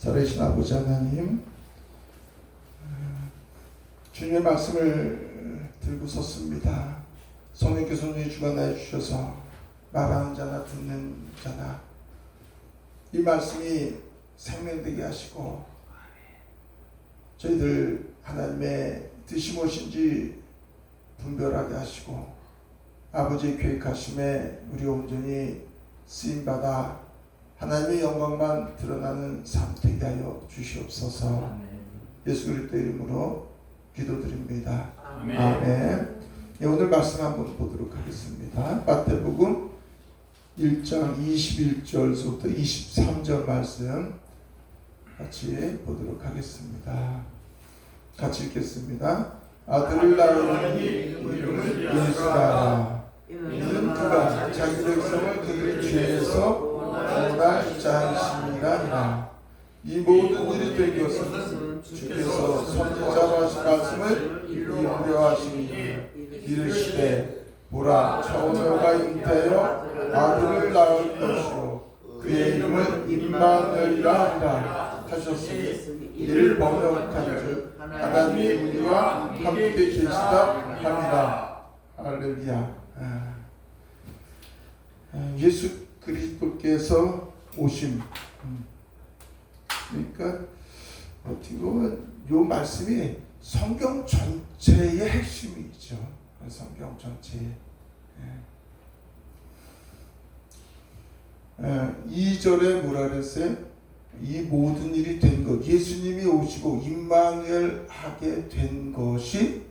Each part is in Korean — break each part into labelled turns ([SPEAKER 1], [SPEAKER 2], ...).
[SPEAKER 1] 살아계신 아버지 하나님, 주님의 말씀을 들고 섰습니다. 성령께서 오늘 주관하여 주셔서 말하는 자나 듣는 자나 이 말씀이 생명되게 하시고 저희들 하나님의 뜻이 무엇인지 분별하게 하시고 아버지의 계획하심에 우리가 온전히 쓰임받아 하나님의 영광만 드러나는 삶 되게 하여 주시옵소서. 예수 그리스도 이름으로 기도드립니다. 아멘. 아멘. 예, 오늘 말씀 한번 보도록 하겠습니다. 마태복음 1장 21절부터 23절 말씀 같이 보도록 하겠습니다. 같이 읽겠습니다. 아들을 낳으니 이름을 예수라. 이는 그가 자기 백성을 그들의 죄에서 구원할 자이심이라. 이 모든 일이 된 것은 주께서 선지자로 하신 말씀을 이루려 하시니 이르시되 보라 처녀가 잉태하여 아들을 낳을 것이요 그의 이름은 임마누엘이라 하리라 하셨으니 이를 번역한즉 하나님이 우리와 함께 계시다 합니다. 할렐루야. 예수 그리스도께서 오심. 그러니까 어떻게 보면 이 말씀이 성경 전체의 핵심이죠. 성경 전체의 2절에 뭐라 그랬어요? 이 모든 일이 된 것, 예수님이 오시고 임마누엘 하게 된 것이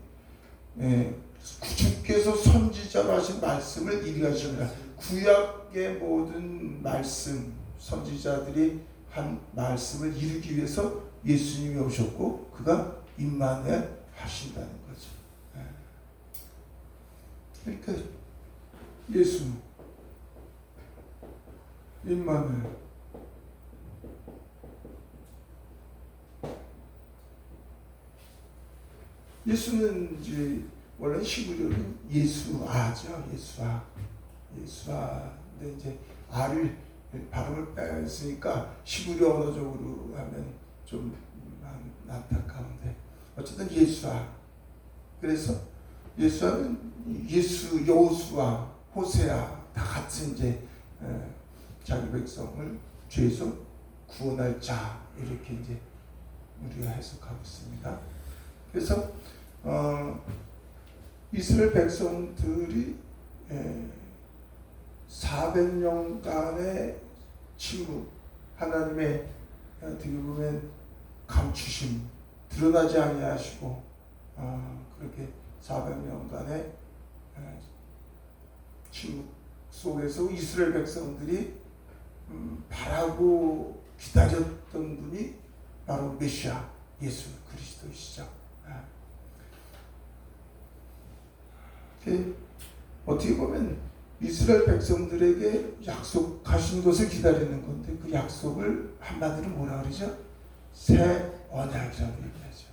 [SPEAKER 1] 주께서 선지자로 하신 말씀을 이루하십니다. 구약의 모든 말씀, 선지자들이 한 말씀을 이루기 위해서 예수님이 오셨고 그가 임마누엘 하신다는 거죠. 그러니까 예수 임마누엘 예수는 이제 원래 히브리어는 예수아죠. 예수아인데 이제 아를 발음을 뺐으니까 히브리어 언어적으로 하면 좀 안타까운데 어쨌든 예수아. 그래서 예수아는 예수, 여호수아, 호세아 다 같은 이제 자기 백성을 죄에서 구원할 자 이렇게 이제 우리가 해석하고 있습니다. 그래서 이스라엘 백성들이 400년간의 침묵, 하나님의 어떻게 보면 감추심 드러나지 아니하시고 그렇게 400년간의 침묵 속에서 이스라엘 백성들이 바라고 기다렸던 분이 바로 메시아 예수 그리스도이시죠. 어떻게 보면 이스라엘 백성들에게 약속하신 것을 기다리는 건데 그 약속을 한마디로 뭐라 그러죠? 새 언약이라고 얘기하죠.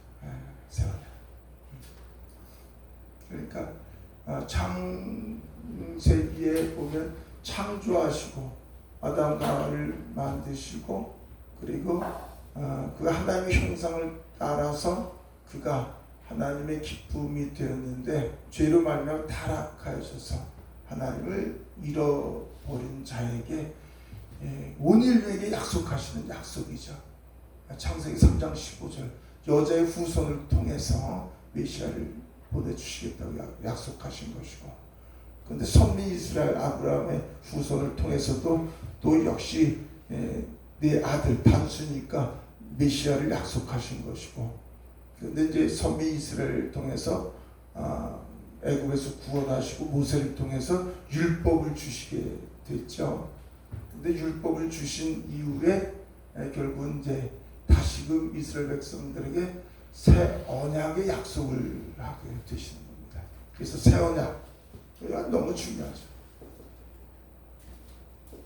[SPEAKER 1] 새 언약. 그러니까 창세기에 보면 창조하시고 아담과 하와를 만드시고 그리고 그 하나님의 형상을 따라서 그가 하나님의 기쁨이 되었는데 죄로 말미암아 타락하셔서 하나님을 잃어버린 자에게 온 인류에게 약속하시는 약속이죠. 창세기 3장 15절 여자의 후손을 통해서 메시아를 보내주시겠다고 약속하신 것이고 그런데 선미 이스라엘 아브라함의 후손을 통해서도 또 역시 내 아들 단수니까 메시아를 약속하신 것이고 그런데 이제 선미 이스라엘을 통해서 애굽에서 구원하시고 모세를 통해서 율법을 주시게 됐죠. 근데 율법을 주신 이후에 결국은 이제 다시금 이스라엘 백성들에게 새 언약의 약속을 하게 되시는 겁니다. 그래서 새 언약 이건 너무 중요하죠.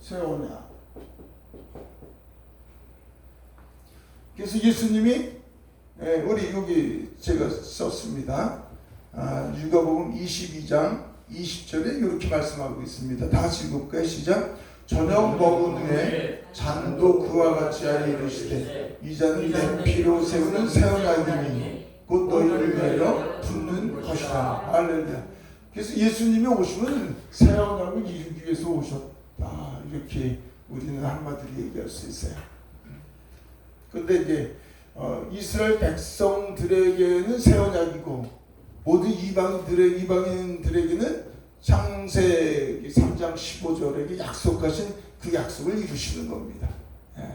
[SPEAKER 1] 새 언약. 그래서 예수님이 우리 여기 제가 썼습니다. 누가복음 22장 20절에 이렇게 말씀하고 있습니다. 다 같이 읽을까요? 시작. 저녁 먹은 후에 잔도 그와 같이 하여 이르시되 이 잔은 내 피로 세우는 새 언약이니 곧 너희를 위하여 붓는 것이다. 할렐루야. 그래서 예수님이 오시면 새 언약을 이루기 위해서 오셨다. 이렇게 우리는 한마디로 얘기할 수 있어요. 그런데 이제 이스라엘 백성들에게는 새 언약이고 모든 이방인들에게는 창세기 3장 15절에 약속하신 그 약속을 이루시는 겁니다. 예.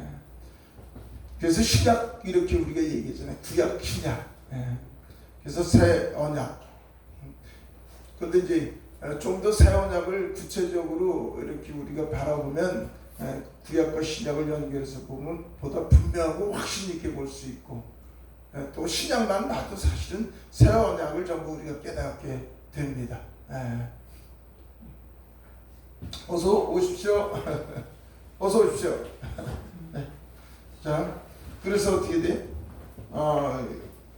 [SPEAKER 1] 그래서 신약 이렇게 우리가 얘기했잖아요. 구약, 신약. 예. 그래서 새 언약. 그런데 이제 좀 더 새 언약을 구체적으로 이렇게 우리가 바라보면 구약과 신약을 연결해서 보면 보다 분명하고 확신 있게 볼 수 있고 또 신약만 봐도 사실은 새 언약을 전부 우리가 깨닫게 됩니다. 어서 오십시오. 어서 오십시오. 자, 그래서 어떻게 돼?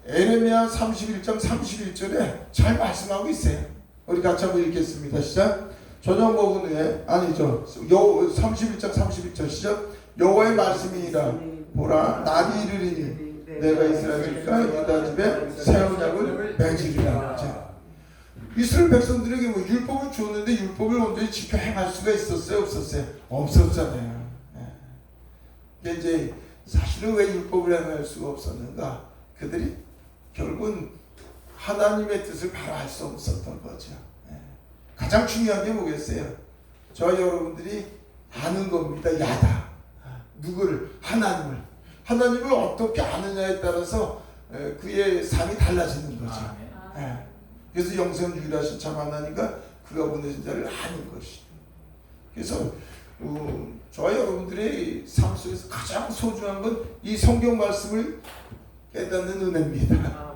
[SPEAKER 1] 에레미야 31장 31절에 잘 말씀하고 있어요. 우리 같이 한번 읽겠습니다. 시작. 저녁 먹은 후에 아니죠. 31장 31절 시작. 여호와의 말씀이니라. 보라, 날이 이르리니 내가 이스라엘 집과 유다 집에 새 언약을 맺으리라. 이스라엘 백성들에게 뭐 율법을 주었는데 율법을 온전히 지켜 행할 수가 있었어요? 없었어요? 없었잖아요. 예. 이제 사실은 왜 율법을 행할 수가 없었는가? 그들이 결국은 하나님의 뜻을 바로 알 수 없었던 거죠. 예. 가장 중요한 게 뭐겠어요? 저와 여러분들이 아는 겁니다. 야다. 누구를? 하나님을 어떻게 아느냐에 따라서 그의 삶이 달라지는 거죠. 예. 그래서 영생 유일하신 참 하나님과 그가 보내신 자를 아는 것이. 그래서 저와 여러분들의 삶 속에서 가장 소중한 건 이 성경 말씀을 깨닫는 은혜입니다.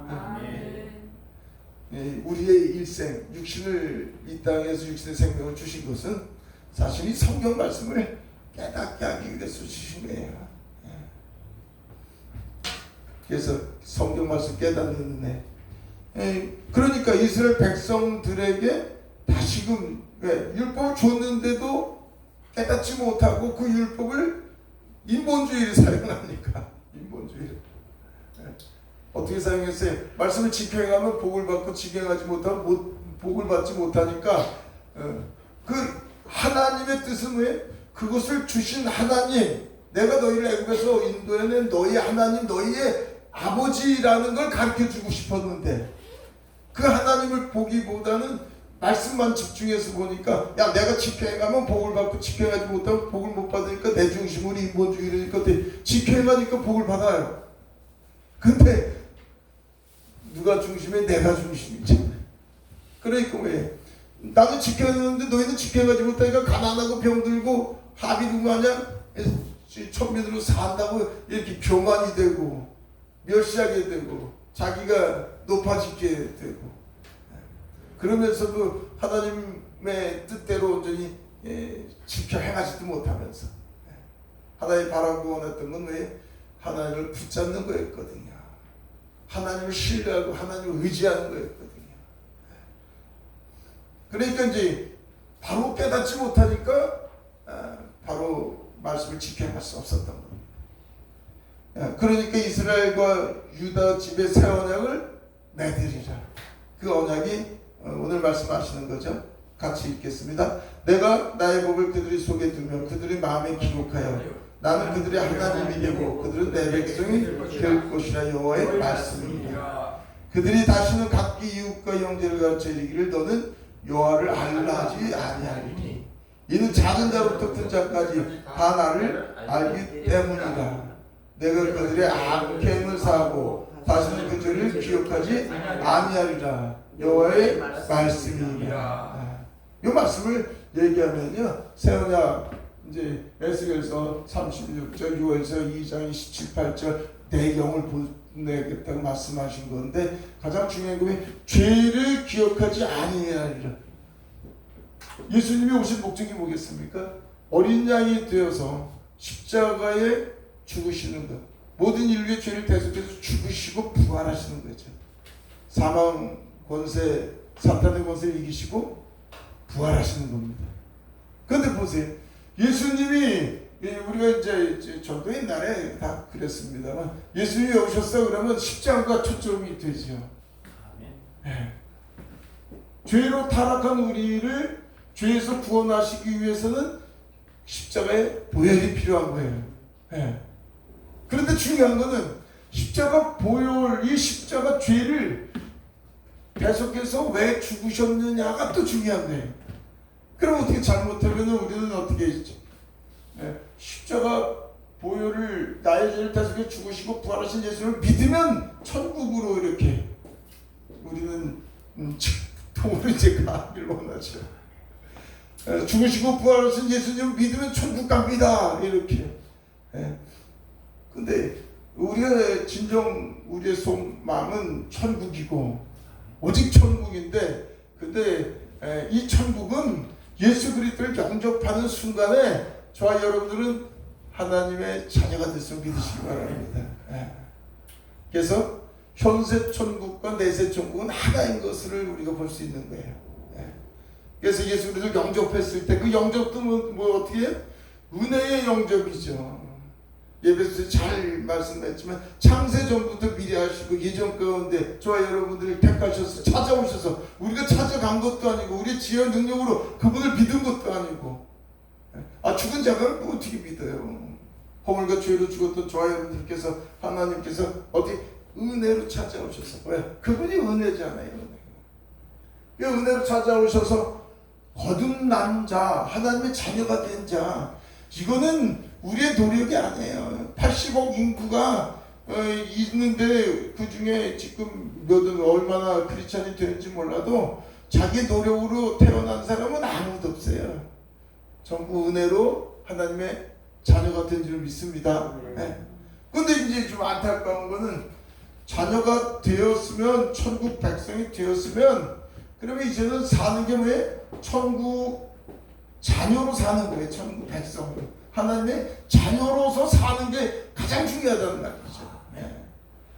[SPEAKER 1] 우리의 일생, 육신을 이 땅에서 육신의 생명을 주신 것은 사실 이 성경 말씀을 깨닫게 하기 위해서 주신 거예요. 그래서 성경 말씀 깨닫는 은혜. 그러니까 이스라엘 백성들에게 다시금 율법을 줬는데도 깨닫지 못하고 그 율법을 인본주의를 사용하니까 인본주의를 어떻게 사용했어요? 말씀을 지켜행하면 복을 받고 지켜행하지 못하면 복을 받지 못하니까 그 하나님의 뜻은 왜? 그것을 주신 하나님, 내가 너희를 애굽에서 인도해낸 너희 하나님, 너희의 아버지라는 걸 가르쳐주고 싶었는데 그 하나님을 보기보다는 말씀만 집중해서 보니까 야 내가 지켜행하면 복을 받고 지켜행하지 못하면 복을 못 받으니까 내 중심으로 인본주의니까 지켜행하니까 복을 받아요. 근데 누가 중심이야? 내가 중심이지. 그러니까 왜? 나는 지켜행하는데 너희는 지켜행하지 못하니까 가난하고 병들고 합의도 마냥 천민으로 산다고 이렇게 교만이 되고 멸시하게 되고 자기가 높아지게 되고 그러면서도 하나님의 뜻대로 온전히 지켜 행하지도 못하면서 하나님 바라고 원했던 건 왜? 하나님을 붙잡는 거였거든요. 하나님을 신뢰하고 하나님을 의지하는 거였거든요. 그러니까 이제 바로 깨닫지 못하니까 바로 말씀을 지켜 행할 수 없었던 겁니다. 그러니까 이스라엘과 유다 집의 새 언약을 맺으리라. 그 언약이 오늘 말씀하시는 거죠. 같이 읽겠습니다. 내가 나의 법을 그들의 속에 두며 그들의 마음에 기록하여 나는 그들의 하나님이 되고 그들은 내 백성이 될 것이라. 여호와의 말씀입니다. 그들이 다시는 각기 이웃과 형제를 가르쳐 이르기를 너는 여호와를 알라 하지 아니하리니 이는 작은 자부터 큰 자까지 다 나를 알기 때문이라. 내가 그들의 악행을 사하고 다시는 그 죄를 기억하지 아니하리라. 여호와의 말씀이니라. 이 말씀을 얘기하면요, 새 언약 이제 에스겔서 36절, 요엘서 2장 27, 8절 내 영을 보내겠다고 말씀하신 건데 가장 중요한 게 죄를 기억하지 아니하리라. 예수님이 오신 목적이 뭐겠습니까? 어린 양이 되어서 십자가에 죽으시는 것, 모든 인류의 죄를 대속해서 죽으시고 부활하시는 거죠. 사망 권세, 사탄의 권세를 이기시고 부활하시는 겁니다. 그런데 보세요. 예수님이 우리가 이제 저도 옛날에 다 그랬습니다만 예수님이 오셨어 그러면 십자가가 초점이 되죠. 네. 죄로 타락한 우리를 죄에서 구원하시기 위해서는 십자가의 보혈이 필요한 거예요. 네. 그런데 중요한 거는 십자가 보혈, 이 십자가 죄를 계속해서 왜 죽으셨느냐가 또 중요한 거예요. 그럼 어떻게 잘못하면 우리는 어떻게 했죠? 네. 십자가 보혈을 나의 죄를 대속해 죽으시고 부활하신 예수를 믿으면 천국으로 이렇게 우리는 통으로 이제 가기를 원하죠. 죽으시고 부활하신 예수님을 믿으면 천국 갑니다. 이렇게. 근데 우리가 진정 우리의 속마음은 천국이고 오직 천국인데, 근데 이 천국은 예수 그리스도를 영접하는 순간에 저와 여러분들은 하나님의 자녀가 됐음을 믿으시기 바랍니다. 그래서 현세 천국과 내세 천국은 하나인 것을 우리가 볼 수 있는 거예요. 그래서 예수 그리스도를 영접했을 때 그 영접도 뭐 어떻게 해요? 은혜의 영접이죠. 예배에서 잘 말씀했지만 창세 전부터 미리 하시고 예정 가운데 저와 여러분들을 택하셔서 찾아오셔서 우리가 찾아간 것도 아니고 우리의 지혜와 능력으로 그분을 믿은 것도 아니고, 죽은 자가 어떻게 믿어요? 허물과 죄로 죽었던 저와 여러분들께서 하나님께서 어디 은혜로 찾아오셔서, 왜? 그분이 은혜잖아요. 그 은혜로 찾아오셔서 거듭난 자, 하나님의 자녀가 된 자, 이거는 우리의 노력이 아니에요. 80억 인구가 있는데 그 중에 지금 얼마나 크리스찬이 되는지 몰라도 자기 노력으로 태어난 사람은 아무도 없어요. 전부 은혜로 하나님의 자녀가 된 줄 믿습니다. 근데 이제 좀 안타까운 거는 자녀가 되었으면, 천국 백성이 되었으면, 그러면 이제는 사는 게 뭐예요? 천국 자녀로 사는 거예요. 천국 백성으로. 하나님의 자녀로서 사는 게 가장 중요하다는 말이죠.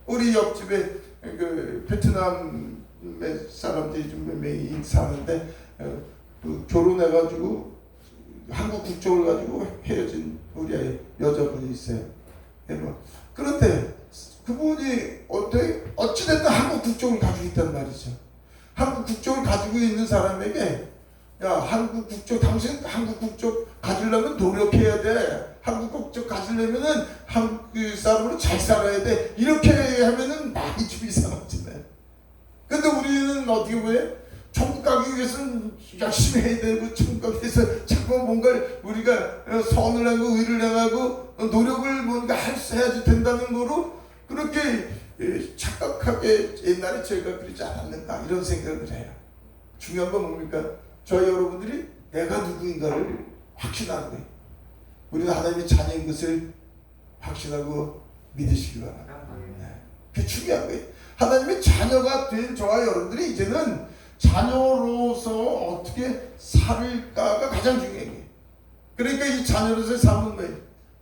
[SPEAKER 1] 우리 옆집에 그 베트남의 사람들이 좀 몇 명이 사는데 결혼해가지고 한국 국적을 가지고 헤어진 우리 여자분이 있어요. 그런데 그분이 어찌됐든 한국 국적을 가지고 있단 말이죠. 한국 국적을 가지고 있는 사람에게, 야, 한국 국적, 당신 한국 국적 가지려면 노력해야 돼. 한국 국적 가지려면은 한국 사람으로 잘 살아야 돼. 이렇게 하면은 많이 좀 이상하잖아요. 근데 우리는 어떻게 보여? 천국 가기 위해서는 열심히 해야 되고, 천국 가기 위해서 자꾸 뭔가를 우리가 선을 하고 의를 행하고 노력을 뭔가 해야지 된다는 거로 그렇게 착각하게 옛날에 저희가 그러지 않았는가 이런 생각을 해요. 중요한 건 뭡니까? 저희 여러분들이 내가 누구인가를 확신하는 거예요. 우리는 하나님의 자녀인 것을 확신하고 믿으시기 바랍니다. 그게 중요한 거예요. 하나님의 자녀가 된 저와 여러분들이 이제는 자녀로서 어떻게 살까가 가장 중요해요. 그러니까 이 자녀로서의 삶은 거예요.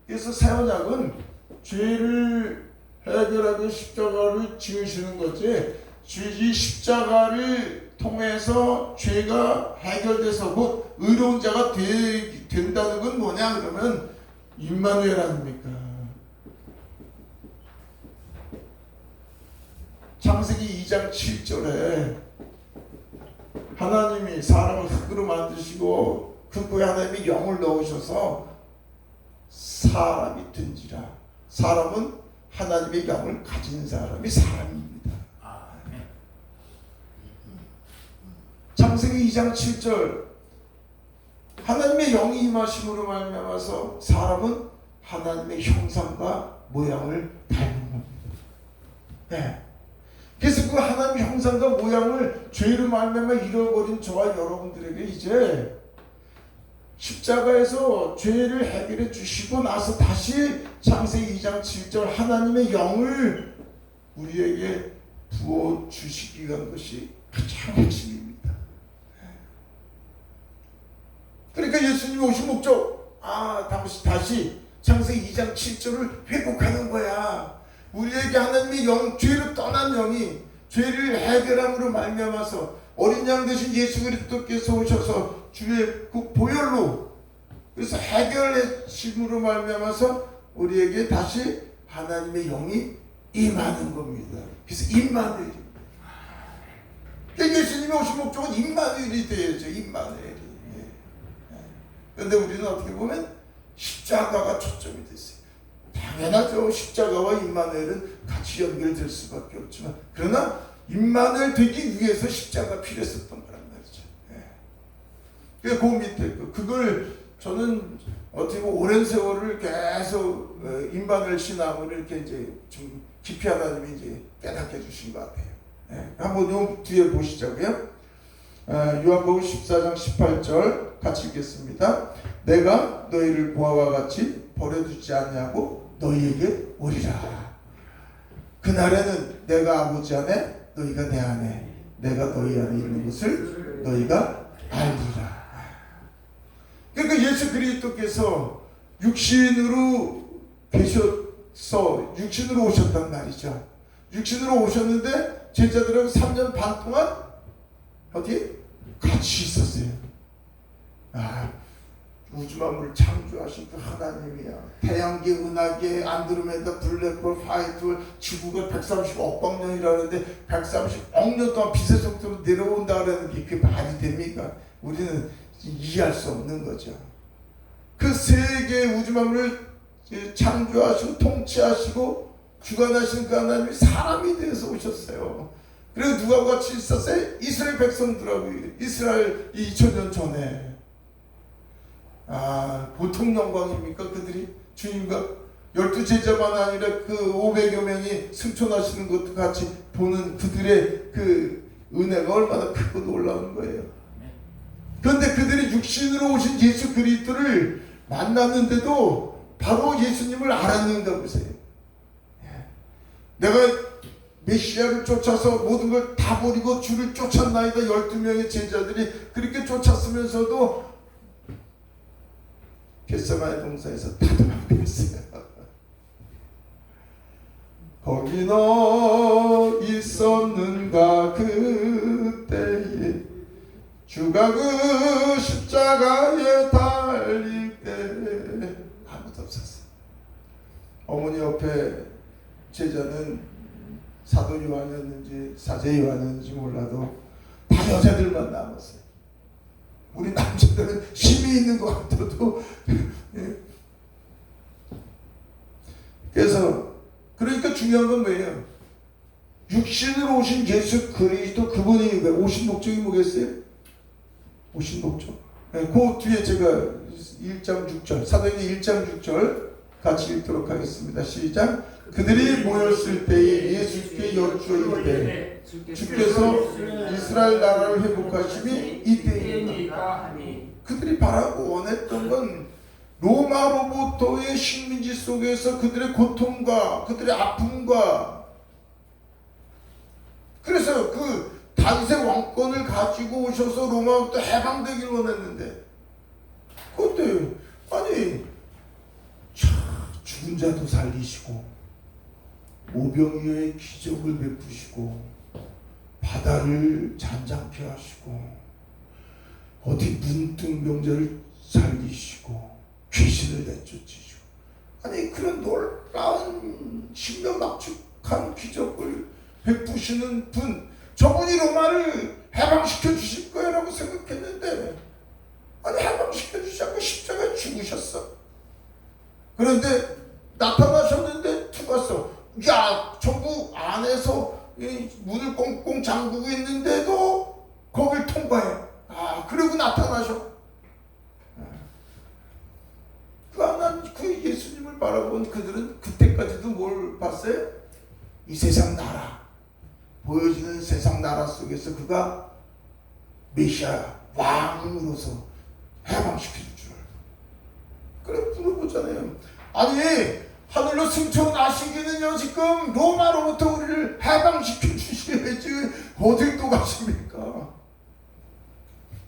[SPEAKER 1] 그래서 새 언약은 죄를 해결하고 십자가를 지으시는 거지, 이 십자가를 통해서 죄가 해결돼서 곧 의로운 자가 된다는 건 뭐냐 그러면 임마누엘 아닙니까? 창세기 2장 7절에 하나님이 사람을 흙으로 만드시고 그 코에 하나님이 영을 넣으셔서 사람이 된지라. 사람은 하나님의 영을 가진 사람이 사람입니다. 창세기 2장 7절, 하나님의 영이 임하심으로 말미암아서 사람은 하나님의 형상과 모양을 닮은 겁니다. 그래서 그 하나님의 형상과 모양을 죄로 말미암아 잃어버린 저와 여러분들에게 이제 십자가에서 죄를 해결해 주시고 나서 다시 창세기 2장 7절 하나님의 영을 우리에게 부어 주시기 위한 것이 가장 핵심입니다. 그러니까 예수님이 오신 목적, 다시 창세기 2장 7절을 회복하는 거야. 우리에게 하나님의 영, 죄를 떠난 영이 죄를 해결함으로 말미암아서 어린 양 되신 예수 그리스도께서 오셔서 주의 그 보혈로 그래서 해결심으로 말미암아서 우리에게 다시 하나님의 영이 임하는 겁니다. 그래서 임마누엘이. 예수님이 오신 목적은 임마누엘이 되어야죠. 임마누엘이. 그런데 우리는 어떻게 보면 십자가가 초점이 됐어요. 당연하죠. 십자가와 임마누엘은 같이 연결될 수밖에 없지만, 그러나 임마누엘 되기 위해서 십자가 필요했었던 거란 말이죠. 그 밑에 그걸 저는 어떻게 보면 오랜 세월을 계속 임마누엘 신앙을 이렇게 이제 좀 깊이 하나님이 이제 깨닫게 해주신 것 같아요. 한번 요 뒤에 보시자고요. 요한복음 14장 18절 같이 읽겠습니다. 내가 너희를 보아와 같이 버려두지 않냐고 너희에게 오리라. 그날에는 내가 아버지 안에 너희가 내 안에 내가 너희 안에 있는 것을 너희가 알리라. 그러니까 예수 그리스도께서 육신으로 계셔서 육신으로 오셨단 말이죠. 육신으로 오셨는데 제자들하고 3년 반 동안 어디? 같이 있었어요. 우주 만물을 창조하신 그 하나님이야. 태양계, 은하계, 안드로메다, 블랙홀, 화이트홀, 지구가 130억 년이라는데 130억 년 동안 빛의 속도로 내려온다 그러는 게 그게 말이 됩니까? 우리는 이해할 수 없는 거죠. 그 세계 우주 만물을 창조하시고 통치하시고 주관하신 그 하나님이 사람이 되어서 오셨어요. 그리고 누가 같이 있었어요? 이스라엘 백성들하고. 이스라엘 2000년 전에. 보통 영광입니까? 그들이 주님과 12제자만 아니라 그 500여 명이 승천하시는 것도 같이 보는 그들의 그 은혜가 얼마나 크고 놀라운 거예요. 그런데 그들이 육신으로 오신 예수 그리스도를 만났는데도 바로 예수님을 알았는가 보세요. 내가 메시아를 쫓아서 모든 걸 다 버리고 주를 쫓았나이다. 12명의 제자들이 그렇게 쫓았으면서도 겟세마네 동산에서 다 도망갔어요. 거기 너 있었는가 그때에 주가 그 십자가에 달릴 때 아무도 없었어요. 어머니 옆에 제자는 사도 요한이었는지 사제 요한이었는지 몰라도 다 여자들만 남았어요. 우리 남자들은 힘이 있는 것 같아도 그래서 그러니까 중요한 건 뭐예요? 육신으로 오신 예수 그리스도 그분이 오신 목적이 뭐겠어요? 오신 목적. 그 뒤에 제가 1장 6절 사도행전 1장 6절 같이 읽도록 하겠습니다. 시작. 그들이 모였을 때에 예수께 여쭈이되 주께서 이스라엘 나라를 회복하심이 이때입니다. 그들이 바라고 원했던 건 로마로부터의 식민지 속에서 그들의 고통과 그들의 아픔과, 그래서 그 다윗의 왕권을 가지고 오셔서 로마부터 해방되길 원했는데 그때 아니 죽은 자도 살리시고 오병이어의 기적을 베푸시고 바다를 잔잔케 하시고 어디 문둥병자를 살리시고 귀신을 내쫓으시고, 아니 그런 놀라운 신명막측한 기적을 베푸시는 분, 저분이 로마를 해방시켜 주실 거라고 생각했는데 아니 해방시켜 주지 않고 십자가에 죽으셨어. 그런데 나타나셨는데 죽었어. 야, 전부 안에서 문을 꽁꽁 잠그고 있는데도 거길 통과해. 그리고 나타나셔. 그 예수님을 바라본 그들은 그때까지도 뭘 봤어요? 이 세상 나라, 보여지는 세상 나라 속에서 그가 메시아 왕으로서 해방시켜줄 줄 알고. 그래 물어보잖아요. 아니 하늘로 승천하시기는요 지금 로마로부터 우리를 해방시켜 주셔야지 어딜 또 가십니까?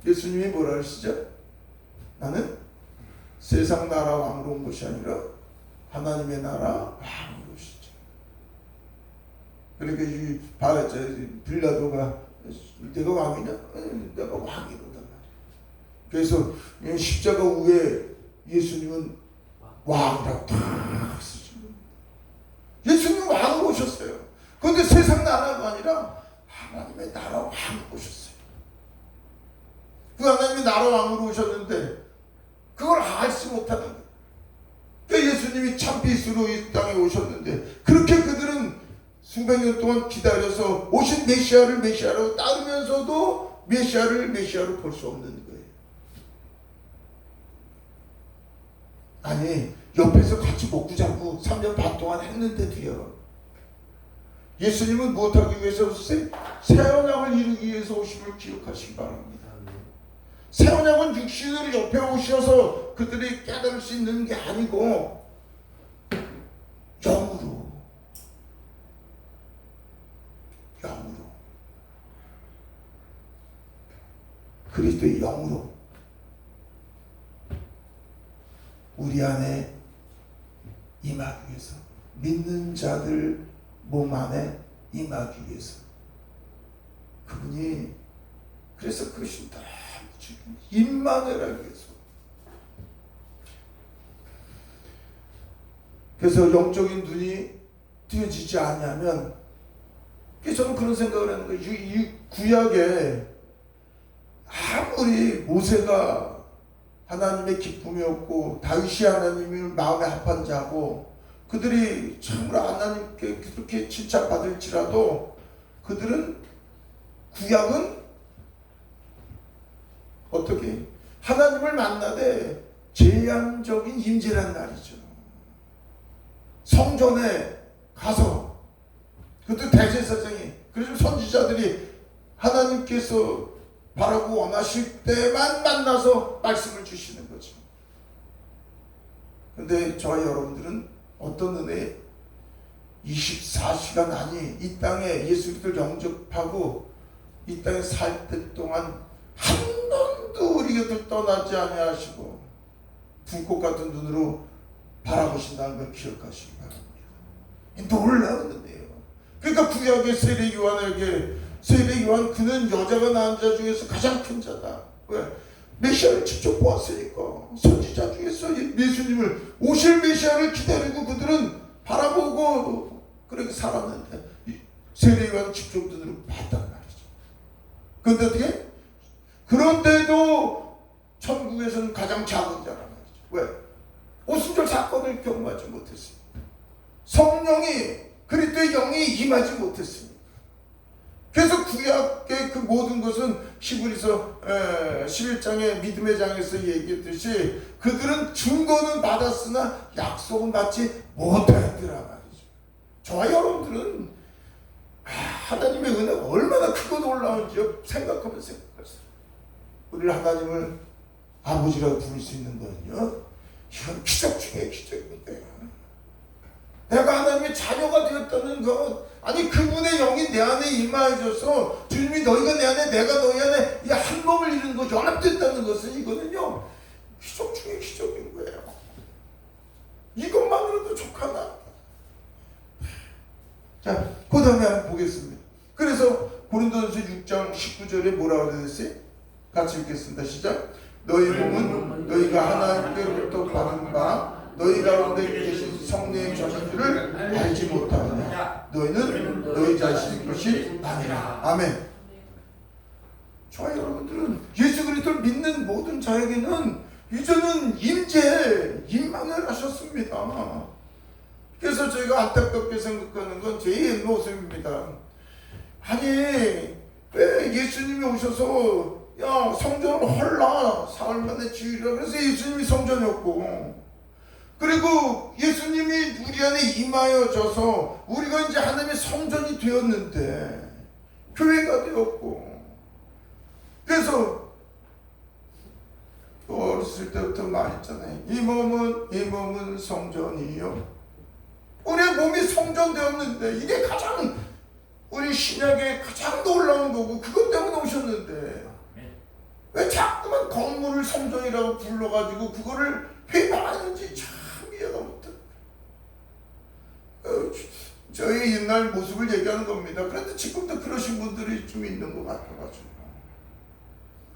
[SPEAKER 1] 예수님이 뭐라 하시죠? 나는 세상 나라 왕으로 온 것이 아니라 하나님의 나라 왕으로 오시죠. 그러니까 이 빌라도가 내가 왕이냐? 내가 왕이로단 말이야. 그래서 십자가 위에 예수님은 왕이라고 탁 쓰신 겁니다. 예수님은 왕으로 오셨어요. 그런데 세상 나라가 아니라 하나님의 나라 왕으로 오셨어요. 그 하나님의 나라 왕으로 오셨는데 그걸 알지 못하는 거예요. 그러니까 예수님이 참빛으로 이 땅에 오셨는데 그렇게 그들은 수백 년 동안 기다려서 오신 메시아를 메시아로 따르면서도 메시아를 메시아로 볼 수 없는 거예요. 아니 옆에서 같이 먹고 자고 3년 반 동안 했는데도요. 예수님은 무엇하기 위해서 오셨어요? 새 언약을 이루기 위해서 오심을 기억하시기 바랍니다. 새 언약은 육신을 옆에 오셔서 그들이 깨달을 수 있는 게 아니고 영으로 그리스도의 영으로 우리 안에 임하기 위해서, 믿는 자들 몸 안에 임하기 위해서 그분이, 그래서 그것이 다 임마누엘 위해서. 그래서 영적인 눈이 뜨여지지 않냐면, 저는 그런 생각을 하는 거예요. 이 구약에 아무리 모세가 하나님의 기쁨이었고 다윗이 하나님을 마음에 합한 자고 그들이 참으로 하나님께 그렇게 칭찬받을지라도 그들은, 구약은 어떻게 하나님을 만나되 제한적인 임재란 말이죠. 성전에 가서, 그것도 대제사장이, 그래서 선지자들이 하나님께서 바라고 원하실 때만 만나서 말씀을 주시는 거죠. 그런데 저와 여러분들은 어떤 은혜, 24시간 아니 이 땅에 예수 그리스도를 영접하고 이 땅에 살 때 동안 한 번도 우리 곁을 떠나지 아니하시고 불꽃 같은 눈으로 바라보신다는 걸 기억하시기 바랍니다. 놀라운 은혜예요. 그러니까 구약의 세례 요한에게, 세례 요한 그는 여자가 낳은 자 중에서 가장 큰 자다. 왜? 메시아를 직접 보았으니까. 선지자 중에서 예수님을, 오실 메시아를 기다리고 그들은 바라보고 그렇게 살았는데 세례 요한 직접 눈으로 봤단 말이죠. 그런데 어떻게? 그런데도 천국에서는 가장 작은 자란 말이죠. 왜? 오순절 사건을 경험하지 못했습니다. 성령이, 그리스도의 영이 임하지 못했습니다. 그래서 구약의 그 모든 것은 히브리서 11장의 믿음의 장에서 얘기했듯이 그들은 증거는 받았으나 약속은 받지 못했더라 말이죠. 저와 여러분들은 하나님의 은혜가 얼마나 크고 놀라운지 생각하면 생각할수록 우리를 하나님을 아버지라고 부를 수 있는 거는요, 이건 기적 중에 기적입니다. 내가 하나님의 자녀가 되었다는 것, 아니 그분의 영이 내 안에 임하여져서 주님이 너희가 내 안에 내가 너희 안에 이 한 몸을 이루는 것, 연합됐다는 것은 이거는요 기적 중에 기적인 거예요. 이것만으로도 족하나. 자, 그 다음에 한번 보겠습니다. 그래서 고린도전서 6장 19절에 뭐라고 그랬어요? 같이 읽겠습니다. 시작. 너희 몸은 너희가 하나님께로부터 받은 바 너희 가운데 계신 성령의 전인 줄을 알지 못하느냐. 너희는 너희 자신의 것이 아니라. 아멘. 저와 여러분들은 예수 그리스도를 믿는 모든 자에게는 이제는 임마누엘 하셨습니다. 그래서 저희가 안타깝게 생각하는 건 제 옛 모습입니다. 아니 왜 예수님이 오셔서 야 성전을 헐라 사흘 만에 지으라 그래서 예수님이 성전이었고, 그리고 예수님이 우리 안에 임하여져서 우리가 이제 하나님의 성전이 되었는데 교회가 되었고, 그래서 어렸을 때부터 말했잖아요. 이 몸은 성전이요. 우리의 몸이 성전되었는데 이게 가장 우리 신약의 가장 놀라운 거고 그것 때문에 오셨는데 왜 자꾸만 건물을 성전이라고 불러가지고 그거를 회방하는지 참 이해가 못해. 저희 옛날 모습을 얘기하는 겁니다. 그런데 지금도 그러신 분들이 좀 있는 것 같아가지고.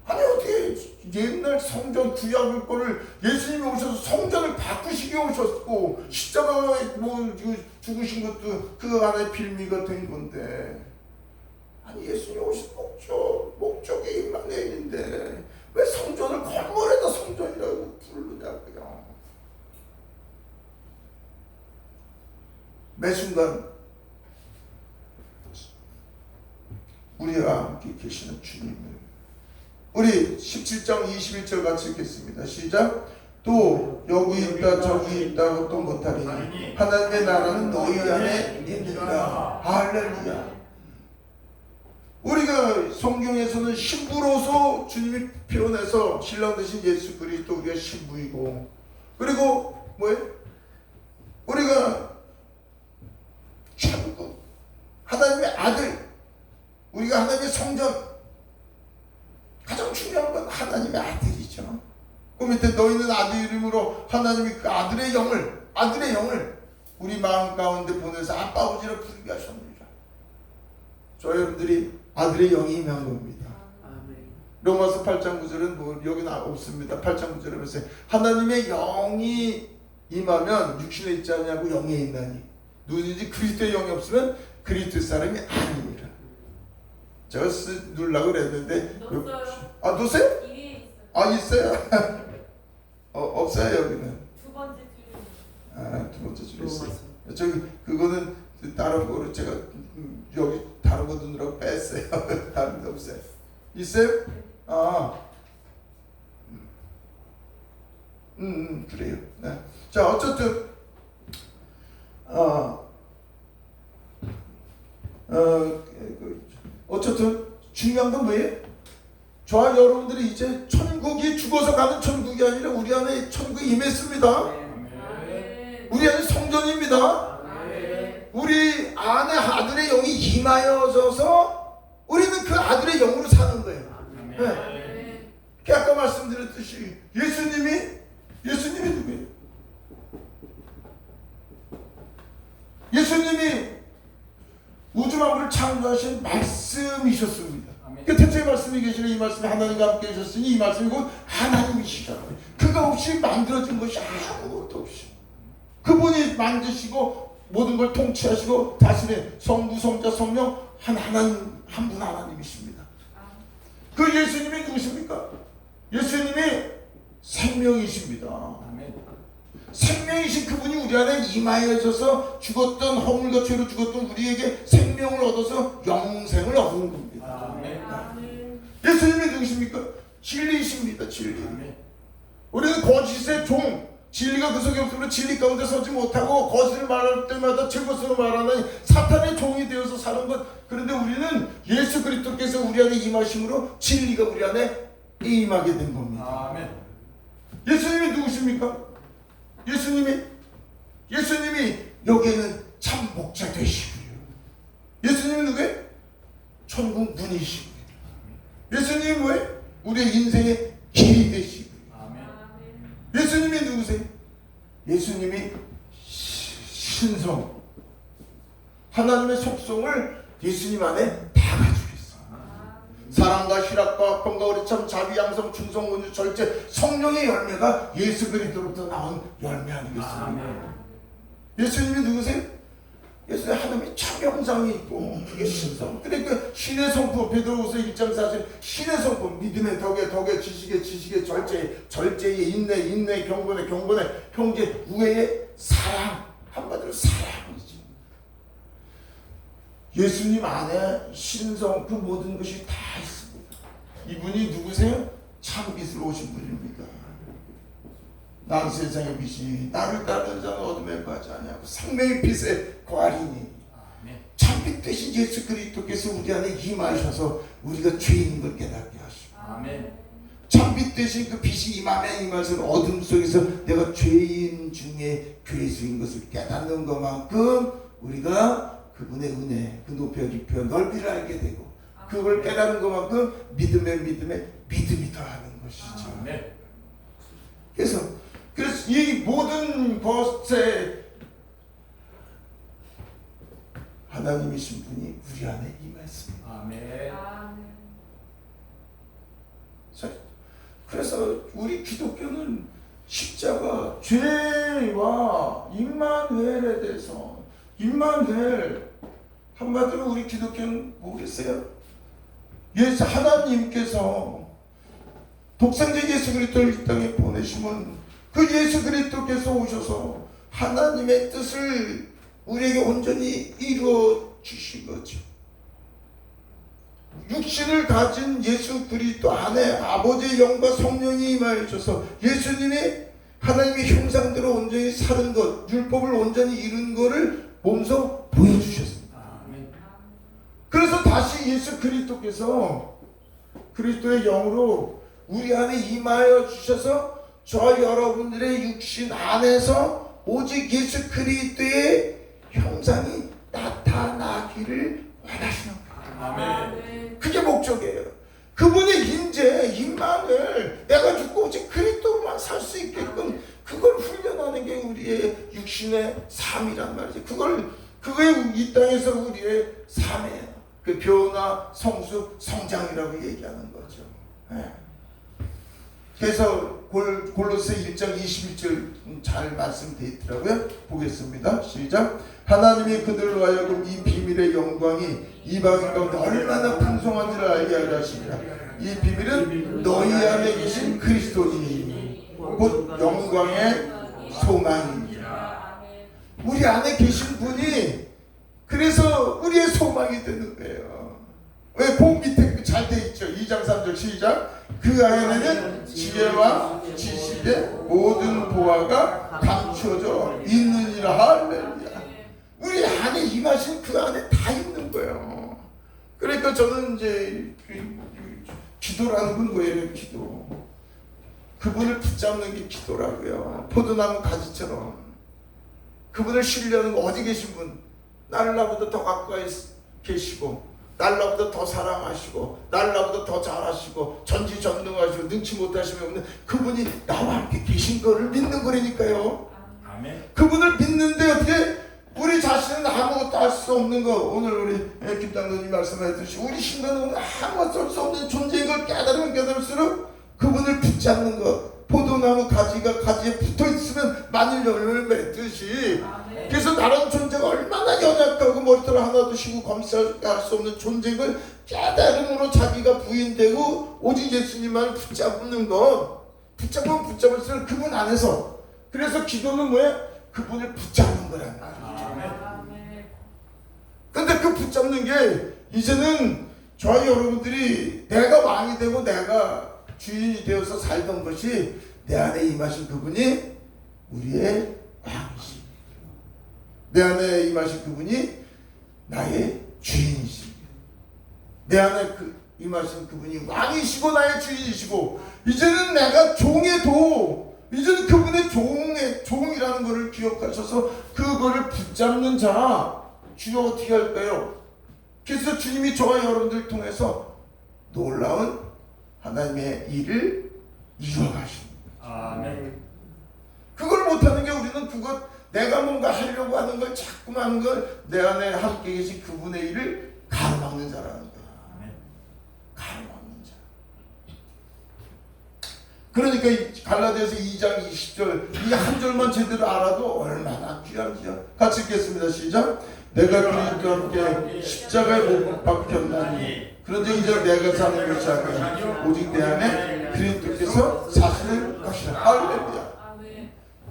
[SPEAKER 1] 아니 어떻게 옛날 성전 구약의 거를 예수님이 오셔서 성전을 바꾸시게 오셨고 십자가에 뭐 죽으신 것도 그 안에 빌미가 된 건데, 아니 예수님 오신 목적이 임마누엘인데 왜 성전을 건물에다 성전이라고 부르냐고요. 매 순간 우리와 함께 계시는 주님을, 우리 17장 21절 같이 읽겠습니다. 시작. 또 여기 있다 저기 있다고 또 못하리니 하나님의 나라는 너희 안에 있느니라. 할렐루야. 우리가 성경에서는 신부로서 주님이 표현해서 신랑 되신 예수 그리스도 우리가 신부이고, 그리고 뭐예요? 우리가 천국 하나님의 아들, 우리가 하나님의 성전, 가장 중요한 건 하나님의 아들이죠. 그 밑에 너희는 아들 이름으로 하나님이 그 아들의 영을 우리 마음 가운데 보내서 아빠 아버지라 부르게 하셨느니라. 저 여러분들이 아들의 영이 임한 겁니다. 로마서 8장 9절은 뭐 여기는 없습니다. 8장 9절에 보세요. 하나님의 영이 임하면 육신에 있지 않냐고 영에 있나니 누구든지 그리스도의 영이 없으면 그리스도의 사람이 아니니라. 제가 누르려고 그랬는데 놓으세요? 있어요? 없어요 여기는.
[SPEAKER 2] 두 번째 줄.
[SPEAKER 1] 두 번째 줄에 있어요. 저기 그거는 다른 거로 제가 여기 다른 거 넣느라고 뺐어요. 다른 데 없어요. 있어요? 그래요. 네. 자, 어쨌든 어쨌든 중요한 건 뭐예요? 저와 여러분들이 이제 천국이 죽어서 가는 천국이 아니라 우리 안에 천국이 임했습니다. 우리 안에 성전입니다. 우리 안에 아들의 영이 임하여져서 우리는 그 아들의 영으로 사는 거예요. 네. 아까 말씀드렸듯이 예수님이 누구예요? 예수님이 우주 만물을 창조하신 말씀이셨습니다. 태초에 말씀이 계시는 이 말씀이 하나님과 함께 계셨으니 이 말씀이 곧 하나님이시잖아요. 그가 없이 만들어진 것이 아무것도 없이 그분이 만드시고 모든 걸 통치하시고 다스린 성부 성자 성령 한 하나님, 한 분 하나님이십니다. 그 예수님이 누구십니까? 예수님이 생명이십니다. 생명이신 그분이 우리 안에 임하여져서 죽었던 허물과 죄로 죽었던 우리에게 생명을 얻어서 영생을 얻은 겁니다. 예수님이 누구십니까? 진리이십니다. 진리. 우리는 거짓의 종, 진리가 그 속에 없으므로 진리 가운데 서지 못하고 거짓을 말할 때마다 최고수로 말하는 사탄의 종이 되어서 사는 것. 그런데 우리는 예수 그리스도께서 우리 안에 임하심으로 진리가 우리 안에 임하게 된 겁니다. 아멘. 예수님이 누구십니까? 예수님이 여기에는 참 목자 되시고요. 예수님이 누구예요? 천국 문이시고요. 예수님이 뭐예요? 우리의 인생의 길이 되시고요. 예수님이 누구세요? 예수님이 신성, 하나님의 속성을 예수님 안에 다 가지고 있어요. 사랑과 희락과 아픔과 우리참 자비, 양성, 충성, 온유, 절제, 성령의 열매가 예수 그리스도로부터 나온 열매 아니겠습니까? 예수님이 누구세요? 예수님 하나님의 참영상이 있고 그게 신성. 그러니까 신의 성품, 베드로후서 1장 4절 신의 성품, 믿음의 덕에 지식의 절제에 인내 경건에 형제 우애에 사랑, 한마디로 사랑이지. 예수님 안에 신성 그 모든 것이 다 있습니다. 이분이 누구세요? 참 빛으로 오신 분입니다. 나는 세상의 빛이 나를 따르는 자는 어둠에 거하지 아니하고 생명의 빛에 거하리니. 참빛 되신 예수 그리스도께서 우리 안에 임하셔서 우리가 죄인 걸 깨닫게 하시고, 참빛 되신 그 빛이 임하셔서 어둠 속에서 내가 죄인 중에 괴수인 것을 깨닫는 것만큼 우리가 그분의 은혜, 그 높여 깊여 넓이를 알게 되고, 그걸 깨닫는 것만큼 믿음이 더하는 것이죠. 그래서 이 모든 것에 하나님이신 분이 우리 안에 임했습니다. 그래서 우리 기독교는 십자가, 죄와 임마누엘에 대해서, 임마누엘 한마디로 우리 기독교는 뭐겠어요? 예수 하나님께서 독생자 예수 그리스도를 이 땅에 보내시면 그 예수 그리스도께서 오셔서 하나님의 뜻을 우리에게 온전히 이루어 주신 거죠. 육신을 가진 예수 그리스도 안에 아버지의 영과 성령이 임하여 주셔서 예수님이 하나님의 형상대로 온전히 사는 것, 율법을 온전히 이룬 것을 몸소 보여주셨습니다. 그래서 다시 예수 그리스도께서 그리스도의 영으로 우리 안에 임하여 주셔서 저와 여러분들의 육신 안에서 오직 예수 그리스도의 형상이 나타나기를 원하시는 거예요.
[SPEAKER 3] 아멘.
[SPEAKER 1] 그게 목적이에요. 그분의 임재, 임만을 내가 죽고 오직 그리스도로만 살 수 있게끔 그걸 훈련하는 게 우리의 육신의 삶이란 말이죠. 그게 이 땅에서 우리의 삶이에요. 그 변화, 성숙, 성장이라고 얘기하는 거죠. 네. 그래서 골로새 1장 21절 잘 말씀되어 있더라고요. 보겠습니다. 시작. 하나님이 그들로 하여금 이 비밀의 영광이 이방인 가운데 얼마나 풍성한지를 알게 하려 하십니다. 이 비밀은 너희 안에 계신 그리스도니 곧 영광의 소망입니다. 우리 안에 계신 분이 그래서 우리의 소망이 되는 거예요. 왜? 그 밑에 잘 돼 있죠. 2장 3절 시작. 그 안에는 지혜와 지식의 모든 보화가 감추어져 있느니라. 할렐루야. 우리 안에 임하신 그 안에 다 있는 거예요. 그러니까 저는 이제 기도라는 건 뭐예요? 기도. 그분을 붙잡는 게 기도라고요. 포도나무 가지처럼 그분을 신뢰하는 거. 어디 계신 분? 나를 나보다 더 가까이 계시고 나를 나보다 더 사랑하시고 나를 나보다 더 잘하시고 전지전능하시고 능치 못하시면 그분이 나와 함께 계신 거를 믿는 거라니까요.
[SPEAKER 3] 아멘.
[SPEAKER 1] 그분을 믿는데 어떻게 우리 자신은 아무것도 할 수 없는 거. 오늘 우리 김장로님 말씀하셨듯이 우리 신간은 아무것도 할 수 없는 존재인 걸 깨달으면 깨달을수록 그분을 붙잡는 거. 포도나무 가지가 가지에 붙어있으면 마늘 열매를 맺듯이 그래서 나란 존재가 얼마나 연약하고 머리털 하나도 쉬고 검사할 수 없는 존재인 걸 깨달음으로 자기가 부인되고 오직 예수님만을 붙잡는 것. 붙잡으면 붙잡을수록 그분 안에서. 그래서 기도는 뭐야? 그분을 붙잡는 거란 말이에요. 근데 그 붙잡는 게 이제는 저희 여러분들이 내가 왕이 되고 내가 주인이 되어서 살던 것이 내 안에 임하신 그분이 우리의 왕이십니다. 내 안에 임하신 그분이 나의 주인이십니다. 내 안에 임하신 그분이 왕이시고 나의 주인이시고 이제는 내가 종의 도, 이제는 그분의 종이라는 것을 기억하셔서 그거를 붙잡는 자. 주여 어떻게 할까요? 그래서 주님이 저와 여러분들을 통해서 놀라운 하나님의 일을 이루어가십니다.
[SPEAKER 3] 아멘.
[SPEAKER 1] 그걸 못하는 게 우리는 그것 내가 뭔가 하려고 하는 걸 자꾸만 하는 걸 내 안에 함께 계신 그분의 일을 가로막는 자라는 거야.
[SPEAKER 3] 아멘.
[SPEAKER 1] 가로막는 자. 그러니까 이 갈라디아서 2장 20절 이 한 절만 제대로 알아도 얼마나 귀한지요. 같이 읽겠습니다. 시작. 내가 그리스도와 함께 십자가에 못 박혔나니 그런데 이제 내가 사는 것이 아니라 오직 내 안에 그리스도께서 사시는 것이라. 할렐루야.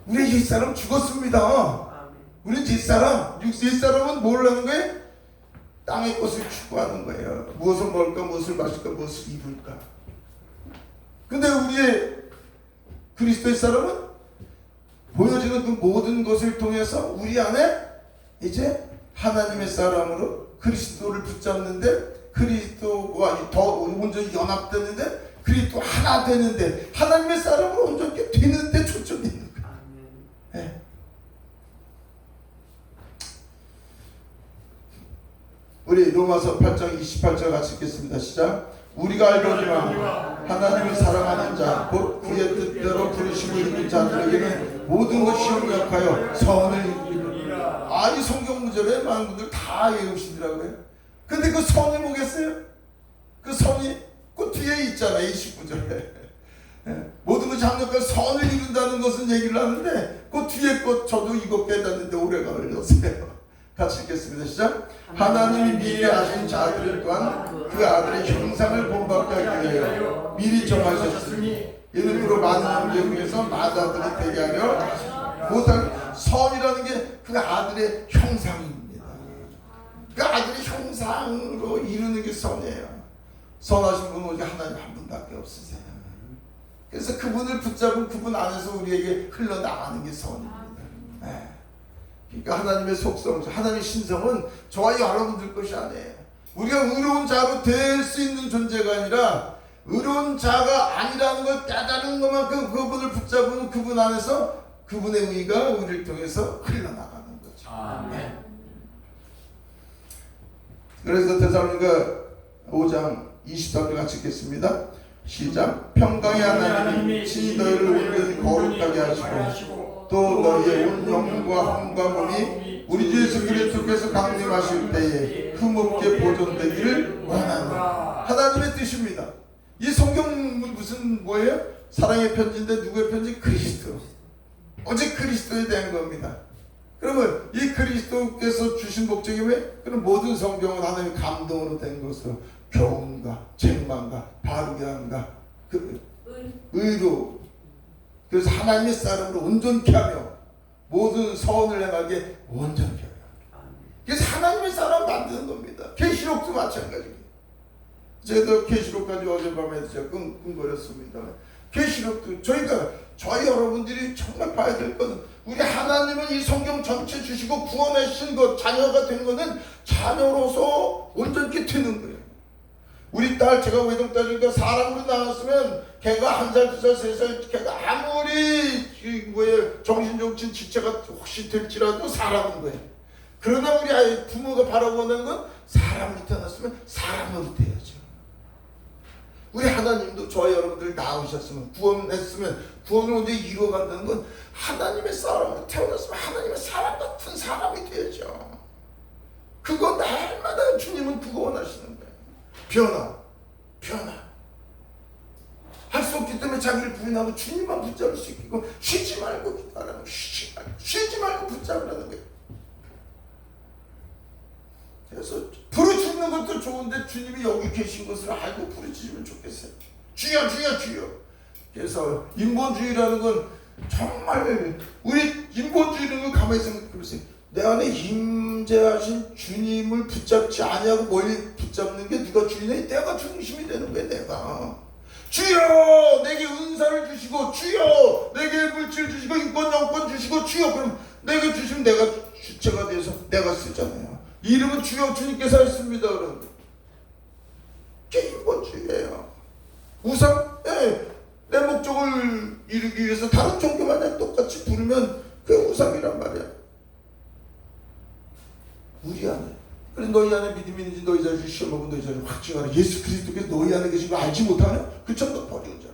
[SPEAKER 1] 우리 옛사람 죽었습니다. 우리 옛사람, 옛사람은 뭘 하는 거예요? 땅의 것을 추구하는 거예요. 무엇을 먹을까, 무엇을 마실까, 무엇을 입을까. 근데 우리의 그리스도의 사람은 보여지는 그 모든 것을 통해서 우리 안에 이제 하나님의 사람으로 그리스도를 붙잡는데 그리스도와 더 온전히 연합되는데 그리스도 하나 되는데 하나님의 사람으로 온전히 되는데 초점이 있는 거예요. 네. 우리 로마서 8장 28절 같이 읽겠습니다. 시작. 우리가 알거니와 하나님을 사랑하는 자 곧 그의 뜻대로 부르심을 입은 자들에게는 모든 것이 협력하여 선을 이루느니라. 아니 성경 구절에 많은 분들 다 외우시더라고요. 근데 그 선이 뭐겠어요? 그 선이 그 뒤에 있잖아요. 29절에 모든 것이 합력한 선을 이룬다는 것은 얘기를 하는데 그 뒤에 것 저도 이거 깨닫는데 오래가 걸렸어요. 같이 읽겠습니다. 시작. 하나님이 미리 아신 자들을 또한 그 아들의 형상을 본받게 하기 위하여 미리 정하셨으니 이는 그로 많은 형제 중에서 마다들이 되게 하려 못한 선이라는 게 그 아들의 형상입니다. 그 아들의 형상으로 이루는 게 선이에요. 선하신 분은 오직 하나님 한 분밖에 없으세요. 그래서 그분을 붙잡은 그분 안에서 우리에게 흘러나가는 게 선입니다. 네. 그러니까 하나님의 속성, 하나님의 신성은 저와 여러분들 것이 아니에요. 우리가 의로운 자로 될 수 있는 존재가 아니라 의로운 자가 아니라는 걸 깨달은 것만큼 그분을 붙잡은 그분 안에서 그분의 의가 우리를 통해서 흘러나가는 거죠.
[SPEAKER 3] 아멘.
[SPEAKER 1] 그래서 데살로니가 5장 23절 같이 읽겠습니다. 시작. 평강의 하나님이 친히 너희를 온전히 거룩하게 하시고 또 너희의 온 영과 혼과 몸이 우리 주 예수 그리스도께서 강림하실 때에 흠없게 보존되기를 원하노라. 하나님의 뜻입니다. 이 성경은 무슨 뭐예요? 사랑의 편지인데 누구의 편지? 그리스도. 오직 그리스도에 대한 겁니다. 그러면 이 그리스도께서 주신 목적이 왜? 그럼 모든 성경은 하나님의 감동으로 된 것으로 교훈과 책망과 바르게 함과 의로 그래서 하나님의 사람으로 온전케 하며 모든 선을 행하게 온전케 하며 그래서 하나님의 사람 만드는 겁니다. 계시록도 마찬가지예요. 제가 계시록까지 어젯밤에 제가 끙끙거렸습니다. 계시록도 저희 여러분들이 정말 봐야 될 것은 우리 하나님은 이 성경 전체 주시고 구원하신 것 자녀가 된 것은 자녀로서 온전케 되는 거예요. 우리 딸 제가 외동딸이니까 사람으로 나왔으면 걔가 1살, 2살, 3살 걔가 아무리 정신정신 지체가 혹시 될지라도 사람인 거예요. 그러나 우리 아이 부모가 바라보는 건 사람이 태어났으면 사람으로 돼야죠. 우리 하나님도 저와 여러분들 낳으셨으면 구원했으면 구원을 언제 이루어간다는 건 하나님의 사람으로 태어났으면 하나님의 사람 같은 사람이 돼야죠. 그거 날마다 주님은 그거 원하시는 거예요. 변화 할 수 없기 때문에 자기를 부인하고 주님만 붙잡을 수 있고 쉬지 말고 기도하라는 쉬지 말고 붙잡으라는 거예요. 그래서 부르짖는 것도 좋은데 주님이 여기 계신 것을 알고 부르짖으면 좋겠어요. 주여 주여 주여. 그래서 인본주의라는 건 정말 우리 인본주의라는 걸 가만히 생각해보세요. 내 안에 임재하신 주님을 붙잡지 아니하고 뭘 붙잡는 게 누가 주인이 내가 중심이 되는 거야. 내가 주여 내게 은사를 주시고 주여 내게 물질 주시고 인권 영권 주시고 주여 그럼 내게 주시면 내가 주체가 돼서 내가 쓰잖아요. 이름은 주여 주님께서 했습니다. 그럼 그게 인본주의예요. 우상 내 목적을 이루기 위해서 다른 종교마냥 똑같이 부르면 그게 우상이란 말이야. 우리 안에 그래서 너희 안에 믿음이 있는지 너희 자신을 시험하고 너희 자신을 확증하라. 예수 그리스도께서 너희 안에 계신 거 알지 못하냐? 그 정도 버리는 자라.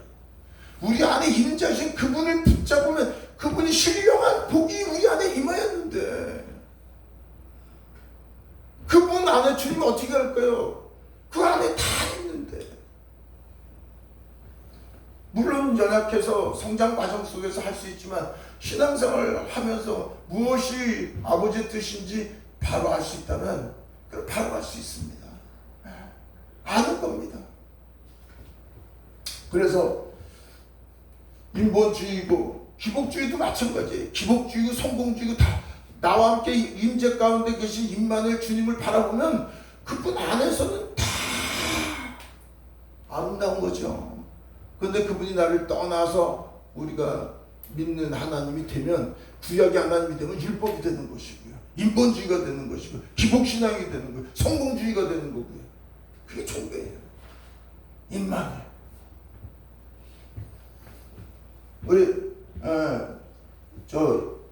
[SPEAKER 1] 우리 안에 임재하신 그분을 붙잡으면 그분이 신령한 복이 우리 안에 임하였는데 그분 안에 주님 어떻게 할까요? 그 안에 다 있는데 물론 연약해서 성장 과정 속에서 할 수 있지만 신앙생활을 하면서 무엇이 아버지의 뜻인지 바로 알 수 있다면 바로 알 수 있습니다. 아는 겁니다. 그래서 인본주의고 기복주의도 마찬가지예요. 기복주의고 성공주의고 다 나와 함께 임재 가운데 계신 임마누엘 주님을 바라보면 그분 안에서는 다 아름다운 거죠. 그런데 그분이 나를 떠나서 우리가 믿는 하나님이 되면 구약의 하나님이 되면 율법이 되는 것이고요. 인본주의가 되는 것이고 기복신앙이 되는 거예요. 성공주의가 되는 거고요. 그게 종교예요. 임마누엘. 우리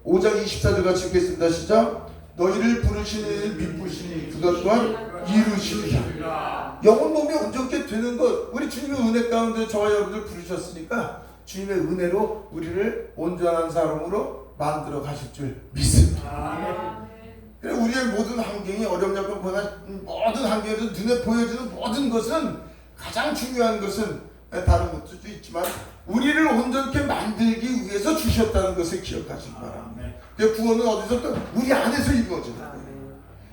[SPEAKER 1] 5장 24절 같이 읽겠습니다. 시작. 너희를 부르시는 미쁘시니 그것 또한 이루시리라. 영혼 몸이 온전케 되는 것 우리 주님의 은혜 가운데 저와 여러분들 부르셨으니까 주님의 은혜로 우리를 온전한 사람으로 만들어 가실 줄 믿습니다. 그래 우리의 모든 환경이 어렵냐고 보나 모든 환경에서 눈에 보여지는 모든 것은 가장 중요한 것은 다른 것도 있지만 우리를 온전케 만들기 위해서 주셨다는 것을 기억하시기 바랍니다.
[SPEAKER 3] 아멘.
[SPEAKER 1] 그 구원은 어디서 또 우리 안에서 이루어지는 거예요.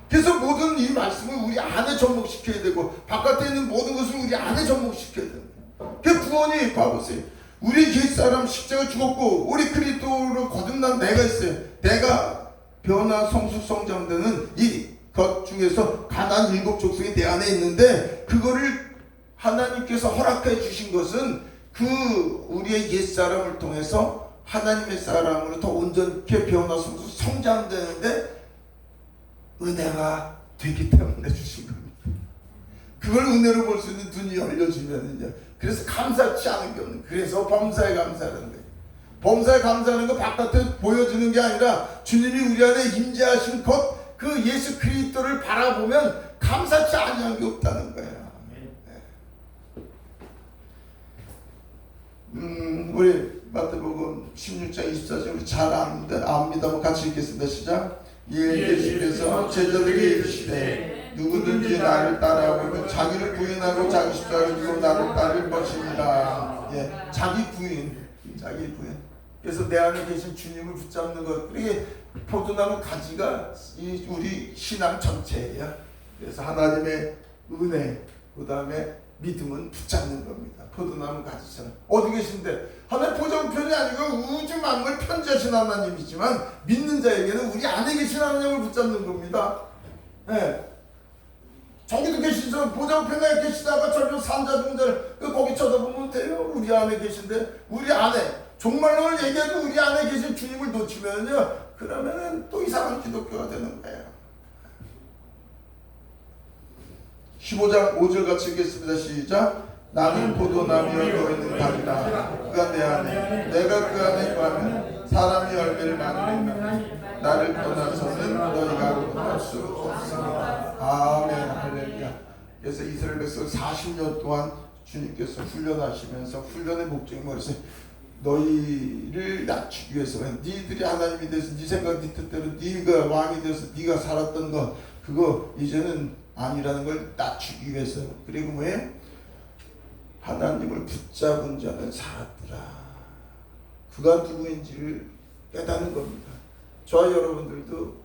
[SPEAKER 1] 그래서 모든 이 말씀을 우리 안에 접목시켜야 되고 바깥에 있는 모든 것을 우리 안에 접목시켜야 되는 거예요. 그 구원이 봐보세요. 우리 옛사람 십자가 죽었고 우리 그리스도로 거듭난 내가 있어요. 내가 변화 성수 성장되는 이 것 중에서 가나안 7 족속이 내 안에 있는데 그거를 하나님께서 허락해 주신 것은 그 우리의 옛사람을 통해서 하나님의 사람으로 더 온전케 변화 성수 성장되는데 은혜가 되기 때문에 주신 겁니다. 그걸 은혜로 볼 수 있는 눈이 열려지면은요. 그래서 감사치 않은 게 없는. 그래서 범사에 감사하는 거예요. 범사에 감사하는 거 바깥에 보여지는 게 아니라 주님이 우리 안에 임재하신 것, 그 예수 그리스도를 바라보면 감사치 아니한 게 없다는 거예요. 우리 마태복음 16장 24절 우리 잘 압니다. 같이 읽겠습니다. 시작. 예수께서 제자들에게 이르시되 누구든지 나를 따라오면 자기를 부인하고 자기 십자가를 지고 나를 따를 것입니다. 예, 자기 부인. 그래서 내 안에 계신 주님을 붙잡는 것. 그게 포도나무 가지가 우리 신앙 전체예요. 그래서 하나님의 은혜, 그 다음에 믿음은 붙잡는 겁니다. 포도나무 가지처럼. 어디 계신데? 하나님 보정편이 아니고 우주 만물 편지하신 하나님이지만 믿는 자에게는 우리 안에 계신 하나님을 붙잡는 겁니다. 네. 저기도 계시죠. 보정편에 계시다가 저기 산자중들 거기 쳐다보면 돼요. 우리 안에 계신데 우리 안에 종말론을 얘기해도 우리 안에 계신 주님을 놓치면요. 그러면은 또 이상한 기독교가 되는 거예요. 15장 5절 같이 읽겠습니다. 시작. 나는 포도나무여 너희는 가지라. 그가 내 안에 내가 그 안에 거하면 사람이 열매를 많이 맺나니 나를 떠나서는 너희가 거할 수 없습니다. 아멘. 할렐루야. 그래서 이스라엘 백성 40년 동안 주님께서 훈련하시면서 훈련의 목적이 뭐였어요? 너희를 낮추기 위해서. 니들이 하나님이 돼서 네 생각 네 뜻대로 네가 왕이 돼서 네가 살았던 거 그거 이제는 아니라는 걸 낮추기 위해서. 그리고 뭐예요? 하나님을 붙잡은 자는 살았더라. 그가 누구인지를 깨닫는 겁니다. 저와 여러분들도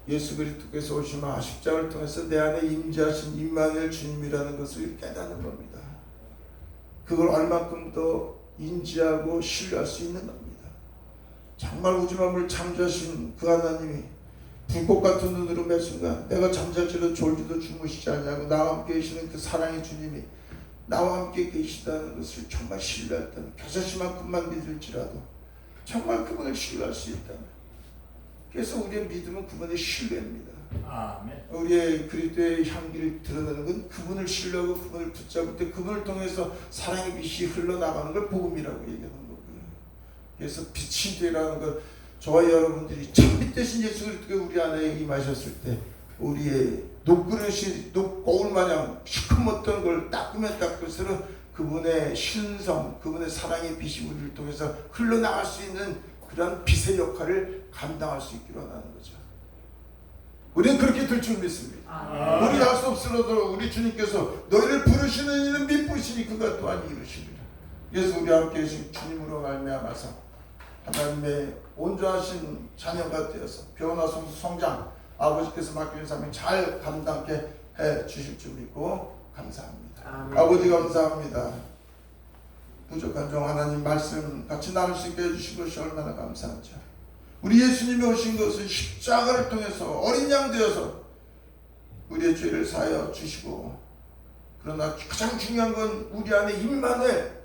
[SPEAKER 1] 예수 그리스도께서 오시면 십자가를 통해서 내 안에 임재하신 임마누엘 주님이라는 것을 깨닫는 겁니다. 그걸 얼마큼 더 인지하고 신뢰할 수 있는 겁니다. 정말 우주 만물 창조하신 그 하나님이 불꽃 같은 눈으로 매 순간 내가 잠잘지도 졸지도 주무시지 않냐고 나와 함께 계시는 그 사랑의 주님이 나와 함께 계시다는 것을 정말 신뢰했다면 겨자씨만큼만 믿을지라도 정말 그분을 신뢰할 수 있다면 그래서 우리의 믿음은 그분의 신뢰입니다.
[SPEAKER 3] 아멘.
[SPEAKER 1] 우리의 그리스도의 향기를 드러내는 건 그분을 신뢰하고 그분을 붙잡을 때 그분을 통해서 사랑의 빛이 흘러나가는 걸 복음이라고 얘기하는 거고요. 그래서 빛이 되라는 것 저와 여러분들이 참빛 대신 예수 그리스도가 우리 안에 임하셨을 때 우리의 녹그릇이 녹거울 마냥 시커멓던 걸 닦으면 닦을수록 그분의 신성, 그분의 사랑의 빛이 우리를 통해서 흘러나갈 수 있는 그런 빛의 역할을 감당할 수 있기로 하는 거죠. 우리는 그렇게 될 줄 믿습니다. 우리 할 수 없으라도 우리 주님께서 너희를 부르시는 이는 미쁘시니 그가 또한 이루시리라. 그래서 우리 함께 계신 주님으로 말미암아서 하나님의 온전하신 자녀가 되어서 변화 성수 성장 아버지께서 맡기는 사명 잘 감당케 해 주실 줄 믿고 감사합니다. 아버지 감사합니다. 부족한 종 하나님 말씀 같이 나눌 수 있게 해주신 것이 얼마나 감사한지. 우리 예수님이 오신 것은 십자가를 통해서 어린 양 되어서 우리의 죄를 사하여 주시고 그러나 가장 중요한 건 우리 안에 임마누엘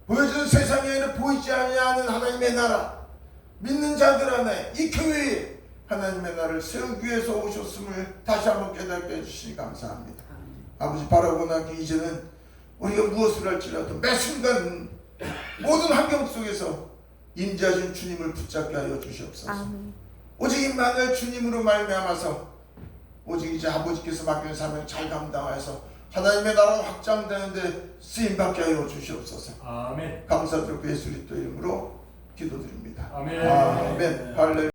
[SPEAKER 1] 보여지는 세상에 아니라 보이지 아니하는 하나님의 나라 믿는 자들 안에 이 교회에 하나님의 나라를 세우기 위해서 오셨음을 다시 한번 깨닫게 해주시니 감사합니다. 아버지 바라보나기 이제는 우리가 무엇을 할지라도 매 순간 모든 환경 속에서 임재하신 주님을 붙잡게 하여 주시옵소서. 오직 임마누엘 주님으로 말미암아서 오직 이제 아버지께서 맡기는 사명 잘 감당하여서 하나님의 나라가 확장되는데 쓰임받게 하여 주시옵소서.
[SPEAKER 3] 아멘.
[SPEAKER 1] 감사드리고 예수 그리스도 이름으로 기도드립니다.
[SPEAKER 3] 아멘.
[SPEAKER 1] 아멘. 할렐루야.